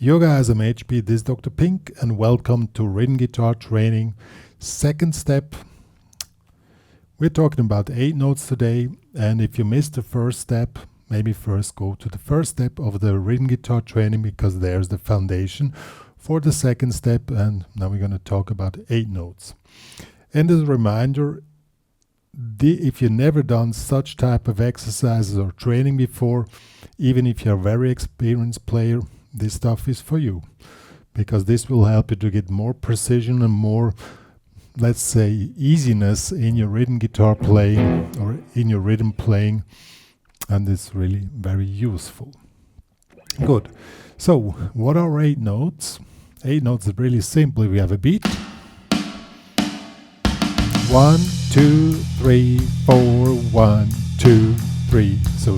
Yo guys, I'm HP, this is Dr. Pink, and welcome to rhythm guitar training. Second step. We're talking about 8 notes today, and if you missed the first step, maybe first go to the first step of the rhythm guitar training, because there's the foundation for the second step. And now we're going to talk about 8 notes. And as a reminder, if you've never done such type of exercises or training before, even if you're a very experienced player, this stuff is for you, because this will help you to get more precision and more, let's say, easiness in your rhythm guitar playing or in your rhythm playing, and it's really very useful. Good. So what are 8 notes? 8 notes is really simple. We have a beat. 1, 2, 3, 4, 1, 2, 3. So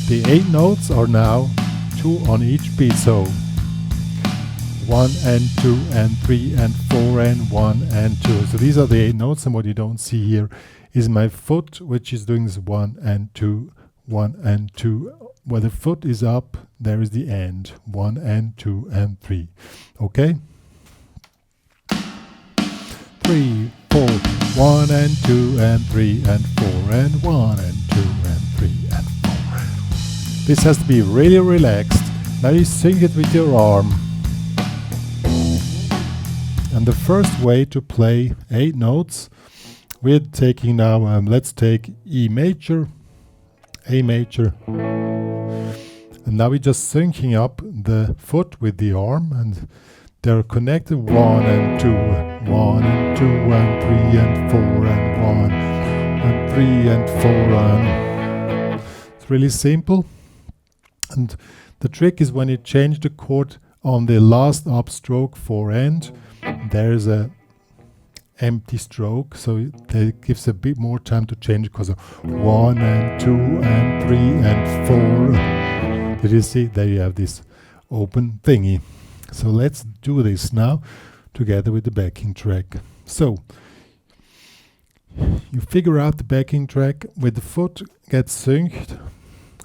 the 8 notes are now 2 on each beat, so 1 and 2 and 3 and 4 and 1 and 2. So these are the 8 notes, and what you don't see here is my foot, which is doing this 1 and 2, 1 and 2. Where the foot is up, there is the end. 1 and 2 and 3. Okay? 3, 4, 1 and 2 and 3 and 4 and 1 and 2 and 3 and 4. This has to be really relaxed. Now you sing it with your arm. And the first way to play 8 notes, we're taking now, let's take E major, A major. And now we're just syncing up the foot with the arm, and they're connected 1 and 2, 1 and 2 and 3 and 4 and 1 and 3 and 4 and... It's really simple. And the trick is when you change the chord on the last upstroke 4 end, there's a empty stroke, so it gives a bit more time to change, because of 1 and 2 and 3 and 4. Did you see? There you have this open thingy. So let's do this now together with the backing track. So you figure out the backing track with the foot, get synced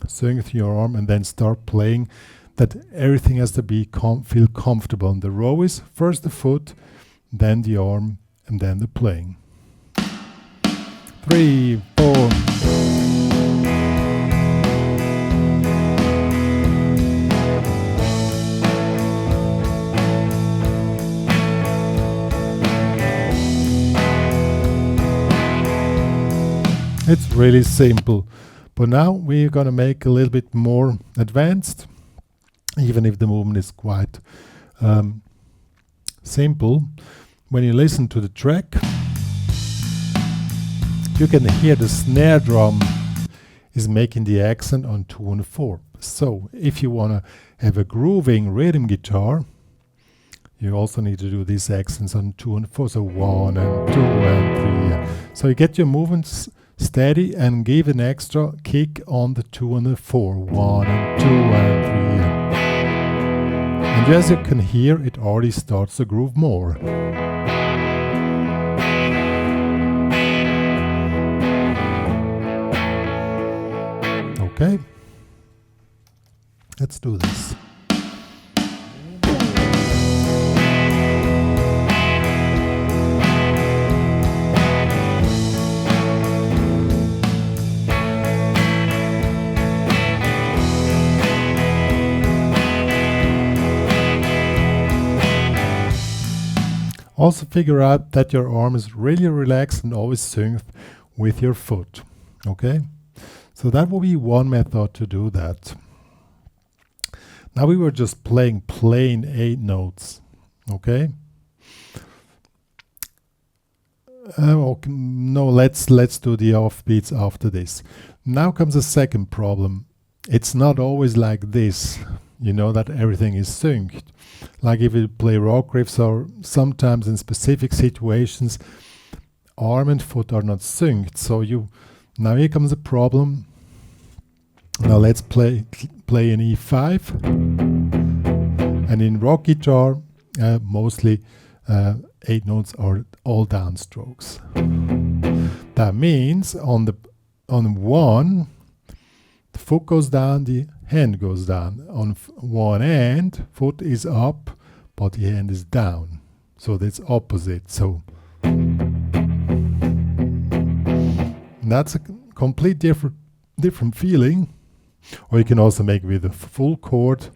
to your arm, and then start playing. That everything has to be feel comfortable. And the row is first the foot, then the arm, and then the playing. 3, 4. It's really simple, but now we're going to make a little bit more advanced, even if the movement is quite simple. When you listen to the track, you can hear the snare drum is making the accent on 2 and 4. So if you want to have a grooving rhythm guitar, you also need to do these accents on 2 and 4. So 1 and 2 and 3. So you get your movements steady and give an extra kick on the 2 and the 4. 1 and 2 and 3. And as you can hear, it already starts to groove more. Okay, let's do this. Also figure out that your arm is really relaxed and always synced with your foot. Okay? So that will be one method to do that. Now we were just playing plain 8 notes. Okay? Okay, no, let's do the offbeats after this. Now comes the second problem. It's not always like this, you know, that everything is synced. Like if you play rock riffs, or sometimes in specific situations, arm and foot are not synced. So now here comes a problem. Now let's play in E5, and in rock guitar, mostly 8 notes are all downstrokes. That means on 1, the foot goes down, the hand goes down. On one end, foot is up, but the hand is down. So that's opposite. So that's a complete different feeling. Or you can also make it with a full chord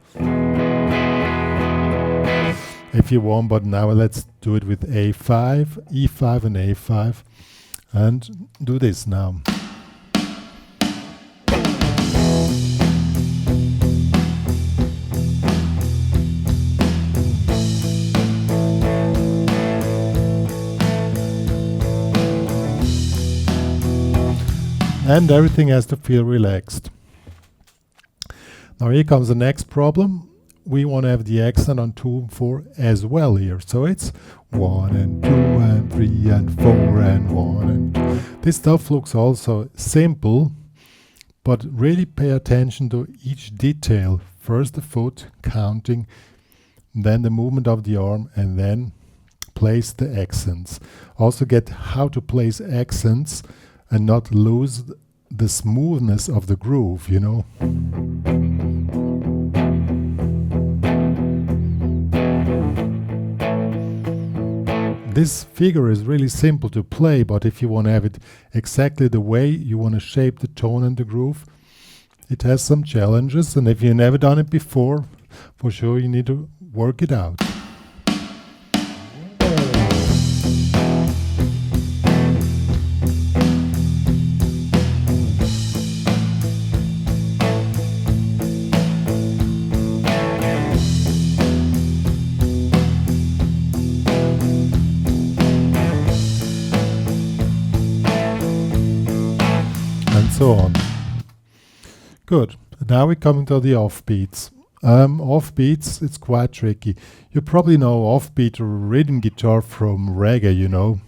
if you want, but now let's do it with A5, E5 and A5, and do this now. And everything has to feel relaxed. Now here comes the next problem. We want to have the accent on 2 and 4 as well here. So it's 1 and 2 and 3 and 4 and 1 and 2. This stuff looks also simple, but really pay attention to each detail. First the foot, counting, then the movement of the arm, and then place the accents. Also get how to place accents and not lose the smoothness of the groove, you know. This figure is really simple to play, but if you want to have it exactly the way you want to shape the tone and the groove, it has some challenges, and if you've never done it before, for sure you need to work it out. So on. Good. Now we're coming to the offbeats. Offbeats, it's quite tricky. You probably know offbeat rhythm guitar from reggae, you know.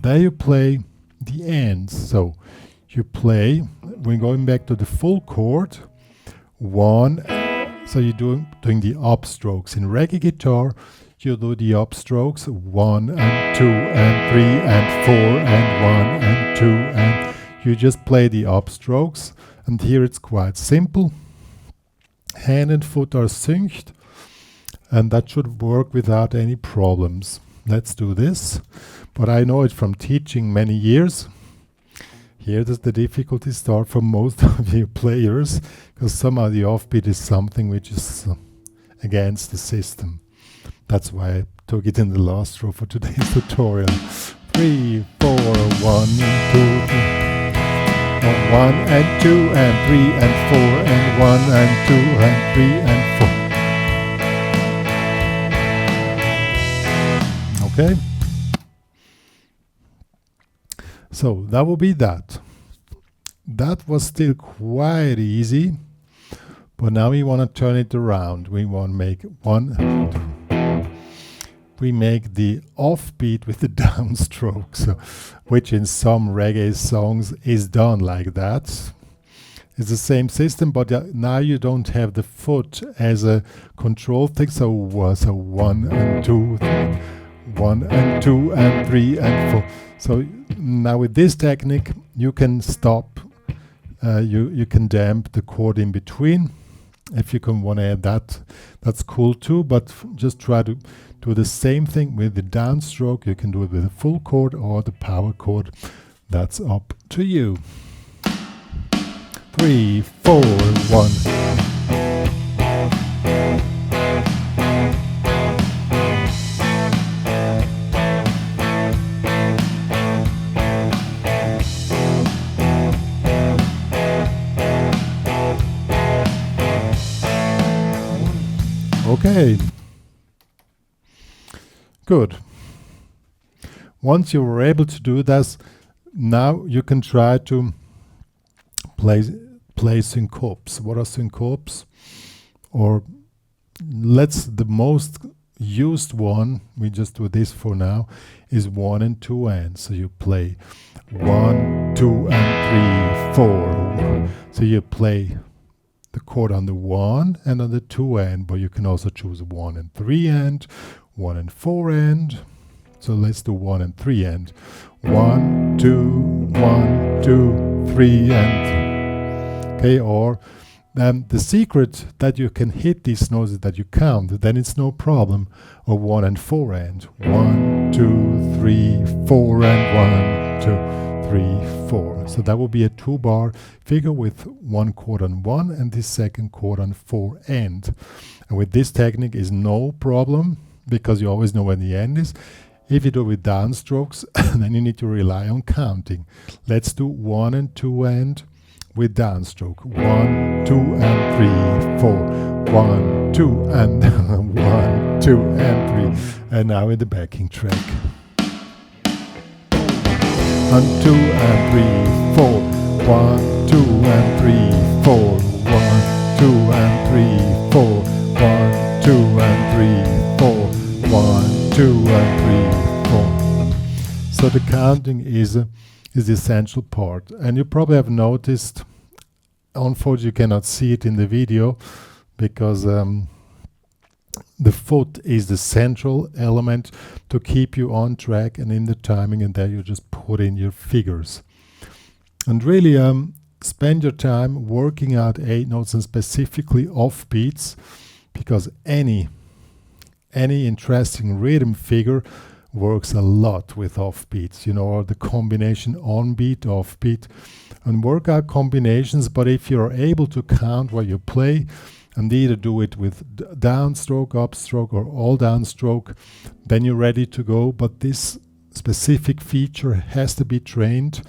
There you play the ends. So you play, when going back to the full chord, 1, so you're doing the upstrokes. In reggae guitar, you do the upstrokes 1 and 2 and 3 and 4 and 1 and 2, and you just play the upstrokes. And here it's quite simple. Hand and foot are synced, and that should work without any problems. Let's do this. But I know it from teaching many years. Here does the difficulty start for most of you players, because somehow the offbeat is something which is against the system. That's why I took it in the last row for today's tutorial. 3, 4, 1 and 2, 1 and 2 and 3 and 4 and 1 and 2 and 3 and 4. Okay? So that will be that. That was still quite easy, but now we want to turn it around. We want to make 1, 2. We make the offbeat with the downstroke, so, which in some reggae songs is done like that. It's the same system, but now you don't have the foot as a control thing. So 1 and 2, 1 and 2 and 3 and 4. So now with this technique, you can stop. You can damp the chord in between. If you can want to add that, that's cool too. But just try to do the same thing with the downstroke. You can do it with a full chord or the power chord. That's up to you. 3, 4, 1. Okay. Good. Once you were able to do this, now you can try to play syncopes. What are syncopes? Or the most used one, we just do this for now, is 1 and 2 and. So you play 1, 2 and 3, 4. So you play the chord on the 1 and on the 2 and, but you can also choose 1 and 3 and, 1 and 4 and. So let's do 1 and 3 and 1, 2, 1, 2, 3 and okay, or the secret that you can hit these notes is that you count, then it's no problem. Or 1 and 4 and 1, 2, 3, 4 and 1, 2, 3, 4. So that will be a 2-bar figure with 1 chord on 1 and the second chord on 4 and with this technique is no problem because you always know when the end is. If you do it with downstrokes, then you need to rely on counting. Let's do 1 and 2 and with downstroke. 1, 2 and 3, 4. 1, 2 and 1, 2 and 3. And now in the backing track. 1, 2 and 3, 4. 1, 2 and 3, 4. 1, 2 and 3, 4. 1, 2 and 3, 4. 1, 2 and 3, 4. So the counting is the essential part, and you probably have noticed, unfortunately you cannot see it in the video because the foot is the central element to keep you on track and in the timing, and there you just put in your figures. And really spend your time working out 8 notes and specifically offbeats, because any interesting rhythm figure works a lot with offbeats, you know, or the combination on-beat, offbeat, and work out combinations. But if you're able to count while you play and either do it with downstroke, upstroke, or all downstroke, then you're ready to go. But this specific feature has to be trained,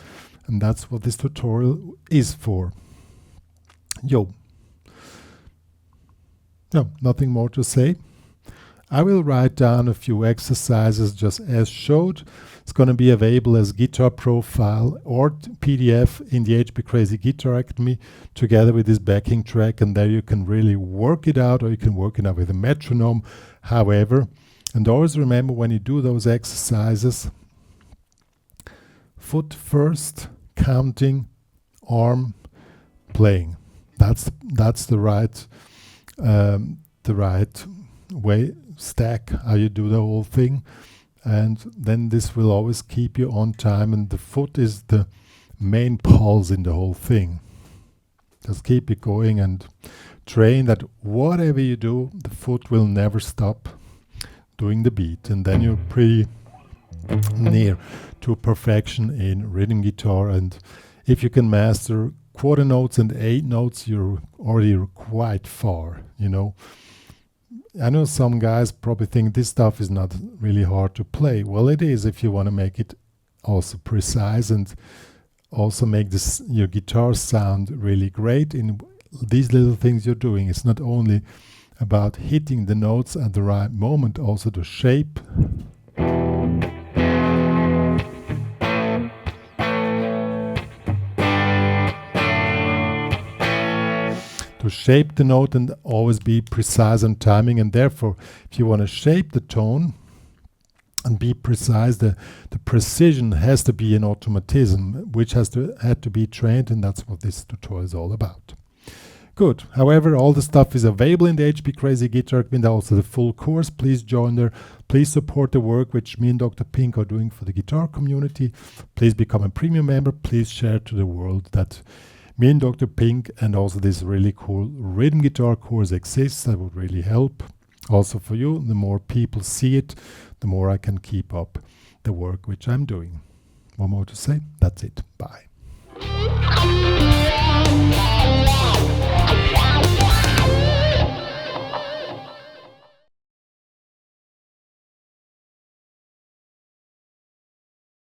and that's what this tutorial is for. No, nothing more to say. I will write down a few exercises just as showed. It's going to be available as guitar profile or PDF in the HPCrazy Guitar Academy together with this backing track, and there you can really work it out, or you can work it out with a metronome, however. And always remember, when you do those exercises, foot first, counting, arm, playing. That's the right way, stack how you do the whole thing, and then this will always keep you on time, and the foot is the main pulse in the whole thing. Just keep it going and train that whatever you do, the foot will never stop doing the beat, and then you're pretty near to perfection in rhythm guitar. And if you can master quarter notes and 8 notes, you're already quite far, you know. I know some guys probably think this stuff is not really hard to play. Well, it is if you want to make it also precise and also make your guitar sound really great in these little things you're doing. It's not only about hitting the notes at the right moment, also the shape. To shape the note and always be precise on timing, and therefore if you want to shape the tone and be precise, the precision has to be an automatism which had to be trained, and that's what this tutorial is all about. Good. However, all the stuff is available in the HPCrazy Guitar Academy, and also the full course. Please join there. Please support the work which me and Dr. Pink are doing for the guitar community. Please become a premium member. Please share to the world that me and Dr. Pink and also this really cool rhythm guitar course exists. That would really help also for you. The more people see it, the more I can keep up the work which I'm doing. One more to say. That's it. Bye.